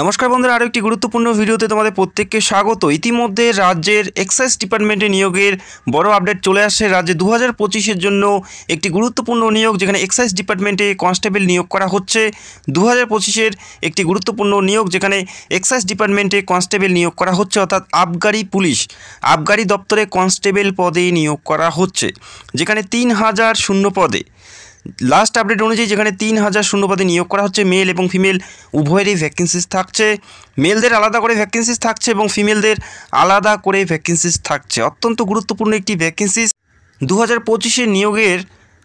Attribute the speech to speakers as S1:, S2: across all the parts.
S1: নমস্কার বন্ধুরা, আরও একটি গুরুত্বপূর্ণ ভিডিওতে তোমাদের প্রত্যেককে স্বাগত। ইতিমধ্যে রাজ্যের এক্সাইজ ডিপার্টমেন্টে নিয়োগের বড় আপডেট চলে আসছে। রাজ্যে 2025-এর জন্য একটি গুরুত্বপূর্ণ নিয়োগ, যেখানে এক্সাইজ ডিপার্টমেন্টে কনস্টেবল নিয়োগ করা হচ্ছে। 2025-এর একটি গুরুত্বপূর্ণ নিয়োগ, যেখানে এক্সাইজ ডিপার্টমেন্টে কনস্টেবল নিয়োগ করা হচ্ছে, অর্থাৎ আবগারি পুলিশ, আবগারি দপ্তরে কনস্টেবল পদে নিয়োগ করা হচ্ছে, যেখানে 3000 শূন্য পদে, লাস্ট আপডেট অনুযায়ী যেখানে 3000 শূন্য পদে নিয়োগ করা হচ্ছে। মেল এবং ফিমেল উভয়েরই ভ্যাকেন্সিস থাকছে। মেলদের আলাদা করে ভ্যাকেন্সিস থাকছে এবং ফিমেলদের আলাদা করে ভ্যাকেন্সিস থাকছে। অত্যন্ত গুরুত্বপূর্ণ একটি ভ্যাকেন্সিস। 2025-এর নিয়োগের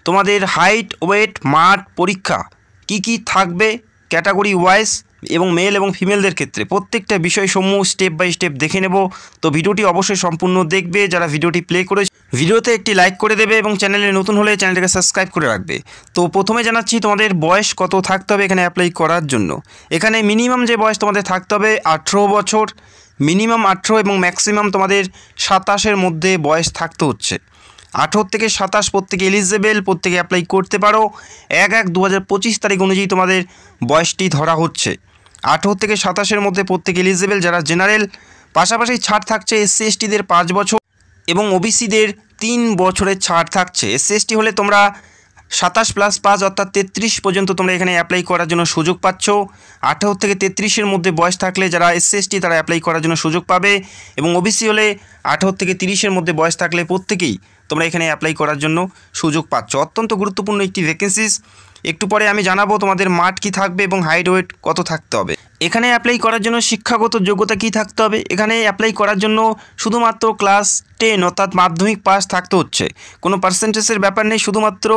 S1: তোমাদের হাইট, ওয়েট, মাঠ পরীক্ষা কি থাকবে ক্যাটাগরি ওয়াইজ এবং মেল এবং ফিমেলদের ক্ষেত্রে প্রত্যেকটা বিষয়সমূহ স্টেপ বাই স্টেপ দেখে নেব। তো ভিডিওটি অবশ্যই সম্পূর্ণ দেখবে। যারা ভিডিওটি প্লে করেছে ভিডিওতে একটি লাইক করে দেবে এবং চ্যানেলে নতুন হলে চ্যানেলটাকে সাবস্ক্রাইব করে রাখবে। তো প্রথমে জানাচ্ছি তোমাদের বয়স কত থাকতে হবে এখানে অ্যাপ্লাই করার জন্য। এখানে মিনিমাম যে বয়স তোমাদের থাকতে হবে 18 বছর, মিনিমাম 18 এবং ম্যাক্সিমাম তোমাদের 27-এর মধ্যে বয়স থাকতে হচ্ছে। 18 থেকে 27 প্রত্যেকে এলিজেবেল, প্রত্যেকে অ্যাপ্লাই করতে পারো। 1/1/2025 তারিখ অনুযায়ী তোমাদের বয়সটি ধরা হচ্ছে। 18 থেকে 27-এর মধ্যে প্রত্যেকে এলিজেবেল, যারা জেনারেল। পাশাপাশি ছাড় থাকছে এসসি এসটিদের 5 বছর এবং ওবিসিদের 3 বছরের ছাড় থাকছে। এসসি এসটি হলে তোমরা 27+5 অর্থাৎ 33 পর্যন্ত তোমরা এখানে অ্যাপ্লাই করার জন্য সুযোগ পাচ্ছ। 18 থেকে 33-এর মধ্যে বয়স থাকলে যারা এসসি এসটি তারা অ্যাপ্লাই করার জন্য সুযোগ পাবে, এবং ওবিসি হলে 18 থেকে 30-এর মধ্যে বয়স থাকলে প্রত্যেকেই তোমরা এখানে অ্যাপ্লাই করার জন্য সুযোগ পাচ্ছ। অত্যন্ত গুরুত্বপূর্ণ একটি ভ্যাকেন্সিস। একটু পরে আমি জানাবো তোমাদের মাঠ কী থাকবে এবং হাইট ওয়েট কত থাকতে হবে। এখানে অ্যাপ্লাই করার জন্য শিক্ষাগত যোগ্যতা কী থাকতে হবে। এখানে অ্যাপ্লাই করার জন্য শুধুমাত্র ক্লাস 10 অর্থাৎ মাধ্যমিক পাস থাকতে হচ্ছে। কোনো পার্সেন্টেজের ব্যাপার নেই, শুধুমাত্র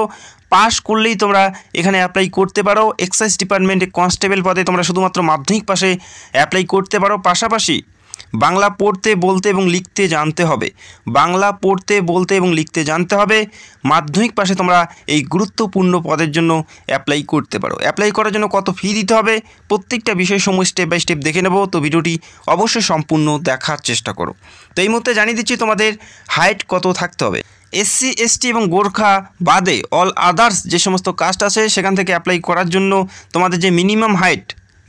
S1: পাস করলেই তোমরা এখানে অ্যাপ্লাই করতে পারো। এক্সাইজ ডিপার্টমেন্টে কনস্টেবল পদে তোমরা শুধুমাত্র মাধ্যমিক পাশে অ্যাপ্লাই করতে পারো। পাশাপাশি বাংলা পড়তে বলতে এবং লিখতে জানতে হবে। বাংলা পড়তে বলতে এবং লিখতে জানতে হবে। মাধ্যমিক পাশে তোমরা এই গুরুত্বপূর্ণ পদের জন্য অ্যাপ্লাই করতে পারো। অ্যাপ্লাই করার জন্য কত ফি দিতে হবে প্রত্যেকটা বিষয়সমূহ স্টেপ বাই স্টেপ দেখে নেব। তো ভিডিওটি অবশ্যই সম্পূর্ণ দেখার চেষ্টা করো। তো এই মুহূর্তে জানিয়ে দিচ্ছি তোমাদের হাইট কত থাকতে হবে। এসসি এসটি এবং গোর্খা বাদে অল আদার্স যে সমস্ত কাস্ট আছে সেখান থেকে অ্যাপ্লাই করার জন্য তোমাদের যে মিনিমাম হাইট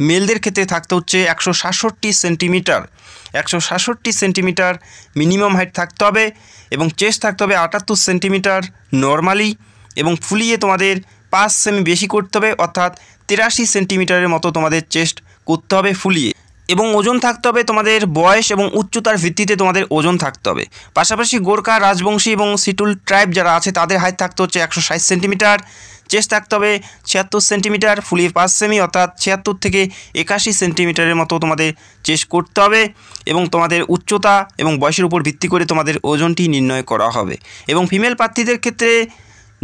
S1: মেলদের ক্ষেত্রে থাকতে হচ্ছে 167 সেন্টিমিটার। 167 সেন্টিমিটার মিনিমাম হাইট থাকতে হবে, এবং চেস্ট থাকতে হবে 78 সেন্টিমিটার নর্মালি, এবং ফুলিয়ে তোমাদের 5 সেমি বেশি করতে হবে, অর্থাৎ 83 সেন্টিমিটারের মতো তোমাদের চেস্ট করতে হবে ফুলিয়ে, এবং ওজন থাকতে হবে তোমাদের বয়স এবং উচ্চতার ভিত্তিতে তোমাদের ওজন থাকতে হবে। পাশাপাশি গোর্খা, রাজবংশী এবং সিটুল ট্রাইব যারা আছে তাদের হাইট থাকতে হচ্ছে 160 সেন্টিমিটার, চেস্ট থাকতে হবে 76 সেন্টিমিটার, ফুলিয়ে 5 সেমি অর্থাৎ 76 থেকে 81 সেন্টিমিটারের মতো তোমাদের চেস্ট করতে হবে, এবং তোমাদের উচ্চতা এবং বয়সের উপর ভিত্তি করে তোমাদের ওজনটি নির্ণয় করা হবে। এবং ফিমেল প্রার্থীদের ক্ষেত্রে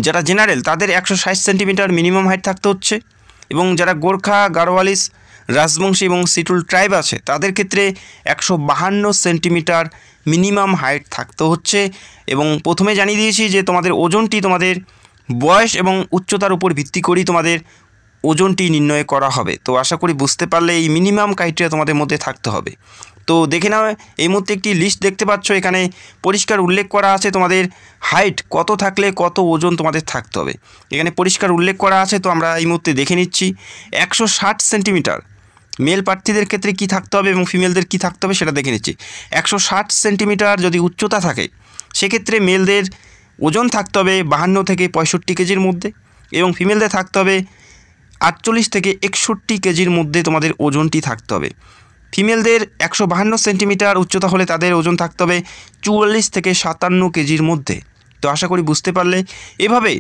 S1: যারা জেনারেল তাদের 160 সেন্টিমিটার মিনিমাম হাইট থাকতে হচ্ছে, এবং যারা গোর্খা, গাড়োয়ালিস, রাজবংশী এবং সিটুল ট্রাইব আছে তাদের ক্ষেত্রে 152 সেন্টিমিটার মিনিমাম হাইট থাকতে হচ্ছে। এবং প্রথমে জানিয়ে দিয়েছি যে তোমাদের ওজনটি তোমাদের বয়স এবং উচ্চতার উপর ভিত্তি করেই তোমাদের ওজনটি নির্ণয় করা হবে। তো আশা করি বুঝতে পারলে এই মিনিমাম ক্রাইটেরিয়া তোমাদের মধ্যে থাকতে হবে। তো দেখে নাও, এই মুহূর্তে একটি লিস্ট দেখতে পাচ্ছ, এখানে পরিষ্কার উল্লেখ করা আছে তোমাদের হাইট কত থাকলে কত ওজন তোমাদের থাকতে হবে। এখানে পরিষ্কার উল্লেখ করা আছে। তো আমরা এই মুহূর্তে দেখে নিচ্ছি 160 সেন্টিমিটার মেল প্রার্থীদের ক্ষেত্রে কী থাকতে হবে এবং ফিমেলদের কী থাকতে হবে সেটা দেখে নিচ্ছি। 160 সেন্টিমিটার যদি উচ্চতা থাকে সেক্ষেত্রে মেলদের ওজন থাকতে হবে 52 থেকে 65 কেজির মধ্যে, এবং ফিমেলদের থাকতে হবে 48 থেকে 61 কেজির মধ্যে তোমাদের ওজনটি থাকতে হবে। ফিমেলদের 152 সেন্টিমিটার উচ্চতা হলে তাদের ওজন থাকতে হবে 44 থেকে 57 কেজির মধ্যে। তো আশা করি বুঝতে পারলে। এভাবে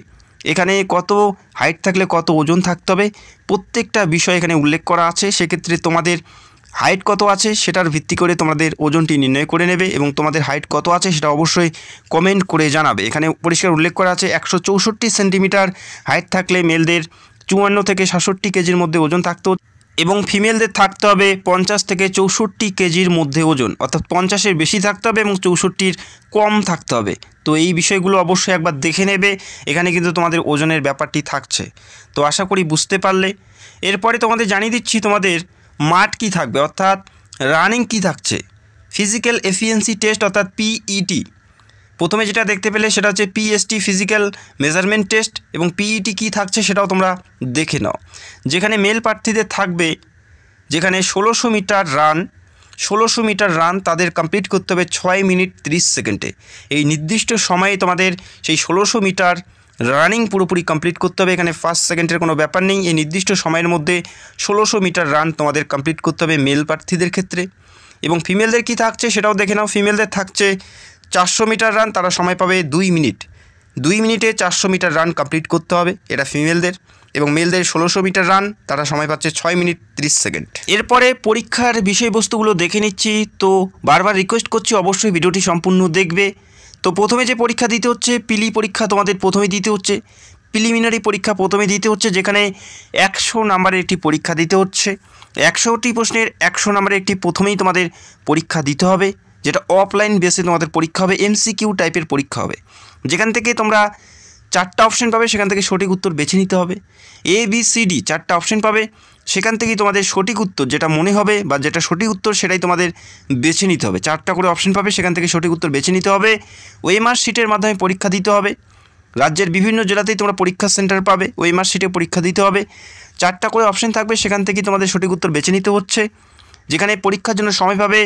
S1: এখানে কত হাইট থাকলে কত ওজন থাকতে হবে প্রত্যেকটা বিষয় এখানে উল্লেখ করা আছে। সেক্ষেত্রে তোমাদের হাইট কত আছে সেটার ভিত্তি করে তোমাদের ওজনটি নির্ণয় করে নেবে, এবং তোমাদের হাইট কত আছে সেটা অবশ্যই কমেন্ট করে জানাবে। এখানে পরিষ্কার উল্লেখ করা আছে 164 সেন্টিমিটার হাইট থাকলে মেলদের 54 থেকে 67 কেজির মধ্যে ওজন থাকতে, এবং ফিমেলদের থাকতে হবে 50 থেকে 64 কেজির মধ্যে ওজন, অর্থাৎ 50-এর বেশি থাকতে হবে এবং 64-র কম থাকতে হবে। তো এই বিষয়গুলো অবশ্যই একবার দেখে নেবে। এখানে কিন্তু তোমাদের ওজনের ব্যাপারটি থাকছে। তো আশা করি বুঝতে পারলে। এরপরে তোমাদের জানিয়ে দিচ্ছি তোমাদের মাঠ কী থাকবে, অর্থাৎ রানিং কী থাকছে। ফিজিক্যাল এফিসিয়েন্সি টেস্ট অর্থাৎ পিইটি। প্রথমে যেটা দেখতে পেলে সেটা হচ্ছে পিএসটি ফিজিক্যাল মেজারমেন্ট টেস্ট, এবং পিইটি কী থাকছে সেটাও তোমরা দেখে নাও। যেখানে মেল প্রার্থীদের থাকবে যেখানে 1600 মিটার রান তাদের কমপ্লিট করতে হবে 6 মিনিট 30 সেকেন্ডে। এই নির্দিষ্ট সময়ে তোমাদের সেই 1600 মিটার রানিং পুরোপুরি কমপ্লিট করতে হবে। এখানে ফার্স্ট সেকেন্ডের কোনো ব্যাপার নেই। এই নির্দিষ্ট সময়ের মধ্যে 1600 মিটার রান তোমাদের কমপ্লিট করতে হবে মেল প্রার্থীদের ক্ষেত্রে। এবং ফিমেলদের কি থাকছে সেটাও দেখে নাও। ফিমেলদের থাকছে 400 মিটার রান, তারা সময় পাবে 2 মিনিট। 2 মিনিটে 400 মিটার রান কমপ্লিট করতে হবে, এটা ফিমেলদের। এবং মেলদের 1600 মিটার রান, তারা সময় পাচ্ছে 6 মিনিট 30 সেকেন্ড। এরপরে পরীক্ষার বিষয়বস্তুগুলো দেখে নিচ্ছি। তো বারবার রিকোয়েস্ট করছি অবশ্যই ভিডিওটি সম্পূর্ণ দেখবে। তো প্রথমে যে পরীক্ষা দিতে হচ্ছে, পিলি পরীক্ষা তোমাদের প্রথমে দিতে হচ্ছে। প্রিলিমিনারি পরীক্ষা প্রথমে দিতে হচ্ছে, যেখানে 100 নাম্বারের একটি পরীক্ষা দিতে হচ্ছে। 100টি প্রশ্নের 100 নাম্বারের একটি প্রথমেই তোমাদের পরীক্ষা দিতে হবে, যেটা অফলাইন বেসে তোমাদের পরীক্ষা হবে। এমসিকিউ টাইপের পরীক্ষা হবে, যেখান থেকে তোমরা 4টা অপশন পাবে, সেখান থেকে সঠিক উত্তর বেছে নিতে হবে। ABCD 4টা অপশন পাবে, সেখান থেকেই তোমাদের সঠিক উত্তর যেটা মনে হবে বা যেটা সঠিক উত্তর সেটাই তোমাদের বেছে নিতে হবে। 4টা করে অপশন পাবে, সেখান থেকে সঠিক উত্তর বেছে নিতে হবে। ওএমআর শিটের মাধ্যমে পরীক্ষা দিতে হবে। রাজ্যের বিভিন্ন জেলাতেই তোমরা পরীক্ষা সেন্টার পাবে, ওএমআর শিটে পরীক্ষা দিতে হবে। 4টা করে অপশন থাকবে, সেখান থেকেই তোমাদের সঠিক উত্তর বেছে নিতে হচ্ছে। যেখানে পরীক্ষার জন্য সময় পাবে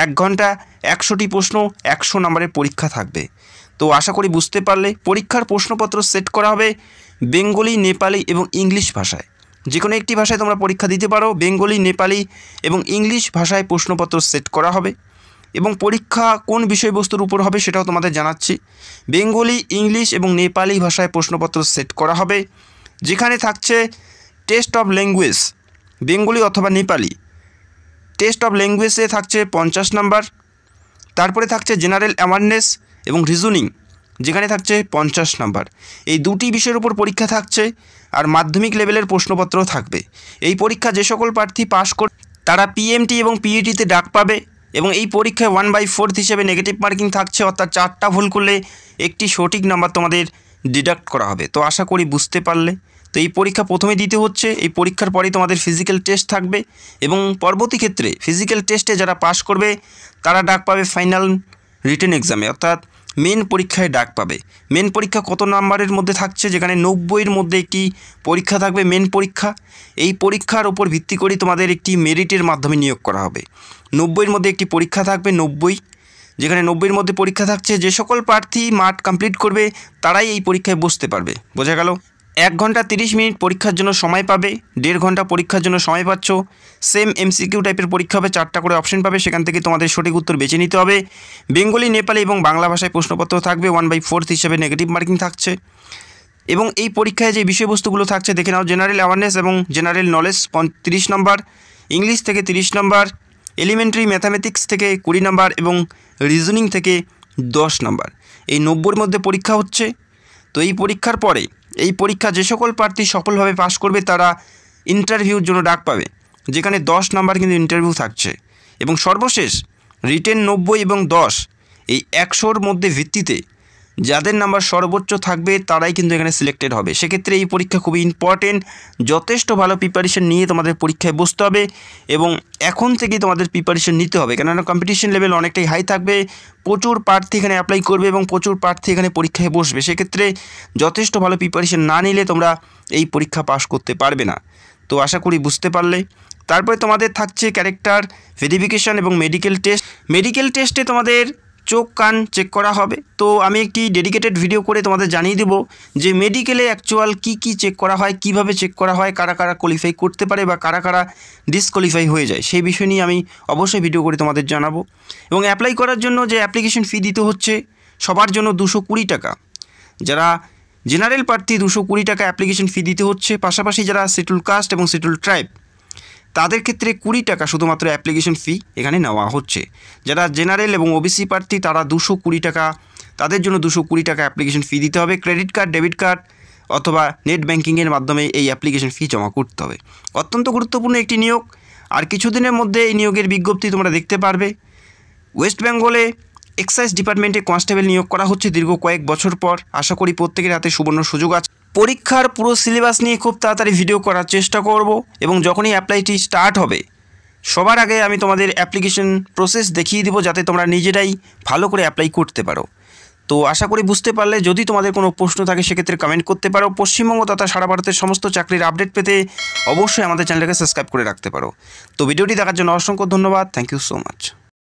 S1: 1 ঘন্টা, 100টি প্রশ্ন, 100 নম্বরের পরীক্ষা থাকবে। তো আশা করি বুঝতে পারলে। পরীক্ষার প্রশ্নপত্র সেট করা হবে বেঙ্গলি, নেপালি এবং ইংলিশ ভাষায়। যে কোনো একটি ভাষায় তোমরা পরীক্ষা দিতে পারো। বেঙ্গলি, নেপালি এবং ইংলিশ ভাষায় প্রশ্নপত্র সেট করা হবে। এবং পরীক্ষা কোন বিষয়বস্তুর উপর হবে সেটাও তোমাদের জানাচ্ছি। বেঙ্গলি, ইংলিশ এবং নেপালি ভাষায় প্রশ্নপত্র সেট করা হবে, যেখানে থাকছে টেস্ট অফ ল্যাঙ্গুয়েজ বেঙ্গলি অথবা নেপালি। টেস্ট অফ ল্যাঙ্গুয়েজে থাকছে 50 নাম্বার। তারপরে থাকছে জেনারেল অ্যাওয়ারনেস এবং রিজনিং, যেখানে থাকছে 50 নাম্বার। এই দুটি বিষয়ের উপর পরীক্ষা থাকছে। আর মাধ্যমিক লেভেলের প্রশ্নপত্র থাকবে। এই পরীক্ষা যে সকল প্রার্থী পাশ করে তারা পিএমটি এবং পিইটিতে ডাক পাবে। এবং এই পরীক্ষায় 1/4 হিসেবে নেগেটিভ মার্কিং থাকছে, অর্থাৎ 4টা ভুল করলে একটি সঠিক নাম্বার তোমাদের ডিডাক্ট করা হবে। তো আশা করি বুঝতে পারলে। তো এই পরীক্ষা প্রথমে দিতে হচ্ছে। এই পরীক্ষার পরেই তোমাদের ফিজিক্যাল টেস্ট থাকবে। এবং পরবর্তী ক্ষেত্রে ফিজিক্যাল টেস্টে যারা পাশ করবে তারা ডাক পাবে ফাইনাল রিটেন এক্সামে, অর্থাৎ মেন পরীক্ষায় ডাক পাবে। মেন পরীক্ষা কত নাম্বারের মধ্যে থাকছে, যেখানে 90-এর মধ্যে একটি পরীক্ষা থাকবে মেন পরীক্ষা। এই পরীক্ষার উপর ভিত্তি করে তোমাদের একটি মেরিটের মাধ্যমে নিয়োগ করা হবে। 90-এর মধ্যে একটি পরীক্ষা থাকবে, 90, যেখানে 90-এর মধ্যে পরীক্ষা থাকছে। যে সকল প্রার্থী মাঠ কমপ্লিট করবে তারাই এই পরীক্ষায় বসতে পারবে। বোঝা গেল? 1 ঘন্টা 30 মিনিট পরীক্ষার জন্য সময় পাবে, 1.5 ঘন্টা পরীক্ষার জন্য সময় পাচ্ছ। সেম এমসিকিউ টাইপের পরীক্ষা হবে, 4টা করে অপশন পাবে, সেখান থেকে তোমাদের সঠিক উত্তর বেছে নিতে হবে। বেঙ্গলি, নেপালি এবং বাংলা ভাষায় প্রশ্নপত্র থাকবে, 1/4 হিসেবে নেগেটিভ মার্কিং থাকছে। এবং এই পরীক্ষায় যে বিষয়বস্তুগুলো থাকছে দেখে নাও। জেনারেল অ্যাওয়ারনেস এবং জেনারেল নলেজ 30 নম্বর, ইংলিশ থেকে 30 নম্বর, এলিমেন্টারি ম্যাথামেটিক্স থেকে 20 নম্বর এবং রিজনিং থেকে 10 নম্বর। এই 90-এর মধ্যে পরীক্ষা হচ্ছে। তো এই পরীক্ষার পরে এই পরীক্ষা যে সকল প্রার্থী সফলভাবে পাশ করবে তারা ইন্টারভিউর জন্য ডাক পাবে, যেখানে 10 নাম্বার কিন্তু ইন্টারভিউ থাকছে। এবং সর্বশেষ রিটেন 90 এবং 10, এই 100-র মধ্যে ভিত্তিতে যাদের নাম্বার সর্বোচ্চ থাকবে তারাই কিন্তু এখানে সিলেক্টেড হবে। সেক্ষেত্রে এই পরীক্ষা খুবই ইম্পর্টেন্ট। যথেষ্ট ভালো প্রিপারেশন নিয়ে তোমাদের পরীক্ষায় বসতে হবে এবং এখন থেকেই তোমাদের প্রিপারেশন নিতে হবে, কেননা কম্পিটিশন লেভেল অনেকটাই হাই থাকবে। প্রচুর প্রার্থী এখানে অ্যাপ্লাই করবে এবং প্রচুর প্রার্থী এখানে পরীক্ষায় বসবে। সেক্ষেত্রে যথেষ্ট ভালো প্রিপারেশন না নিলে তোমরা এই পরীক্ষা পাস করতে পারবে না। তো আশা করি বুঝতে পারলে। তারপরে তোমাদের থাকছে ক্যারেক্টার ভেরিফিকেশন এবং মেডিকেল টেস্ট। মেডিকেল টেস্টে তোমাদের চোখ কান চেক করা হবে। তো আমি একটি ডেডিকেটেড ভিডিও করে তোমাদের জানিয়ে দেবো যে মেডিকেলে অ্যাকচুয়াল কী চেক করা হয়, কিভাবে চেক করা হয়, কারা কারা কোয়ালিফাই করতে পারে বা কারা কারা ডিসকোয়ালিফাই হয়ে যায়, সেই বিষয় নিয়ে আমি অবশ্যই ভিডিও করে তোমাদের জানাবো। এবং অ্যাপ্লাই করার জন্য যে অ্যাপ্লিকেশন ফি দিতে হচ্ছে সবার জন্য 220 টাকা। যারা জেনারেল প্রার্থী 220 টাকা অ্যাপ্লিকেশন ফি দিতে হচ্ছে। পাশাপাশি যারা শিডিউল কাস্ট এবং শিডিউল ট্রাইব তাদের ক্ষেত্রে 20 টাকা শুধুমাত্র অ্যাপ্লিকেশন ফি এখানে নেওয়া হচ্ছে। যারা জেনারেল এবং ওবিসি প্রার্থী তারা 220 টাকা, তাদের জন্য 220 টাকা অ্যাপ্লিকেশন ফি দিতে হবে। ক্রেডিট কার্ড, ডেবিট কার্ড অথবা নেট ব্যাঙ্কিংয়ের মাধ্যমে এই অ্যাপ্লিকেশন ফি জমা করতে হবে। অত্যন্ত গুরুত্বপূর্ণ একটি নিয়োগ। আর কিছুদিনের মধ্যে এই নিয়োগের বিজ্ঞপ্তি তোমরা দেখতে পারবে। ওয়েস্ট বেঙ্গলে এক্সাইজ ডিপার্টমেন্টে কনস্টেবল নিয়োগ করা হচ্ছে দীর্ঘ কয়েক বছর পর। আশা করি প্রত্যেকের হাতে সুবর্ণ সুযোগ আছে। পরীক্ষার পুরো সিলেবাস নিয়ে খুব তাড়াতাড়ি ভিডিও করার চেষ্টা করব এবং যখনই অ্যাপ্লাইটি স্টার্ট হবে সবার আগে আমি তোমাদের অ্যাপ্লিকেশন প্রসেস দেখিয়ে দেবো, যাতে তোমরা নিজেরাই ভালো করে অ্যাপ্লাই করতে পারো। তো তো আশা করি বুঝতে পারলে। যদি তোমাদের কোনো প্রশ্ন থাকে সেক্ষেত্রে কমেন্ট করতে পারো। পশ্চিমবঙ্গ তথা সারা ভারতের সমস্ত চাকরির আপডেট পেতে অবশ্যই আমাদের চ্যানেলটাকে সাবস্ক্রাইব করে রাখতে পারো। তো ভিডিওটি দেখার জন্য অসংখ্য ধন্যবাদ। Thank you so much.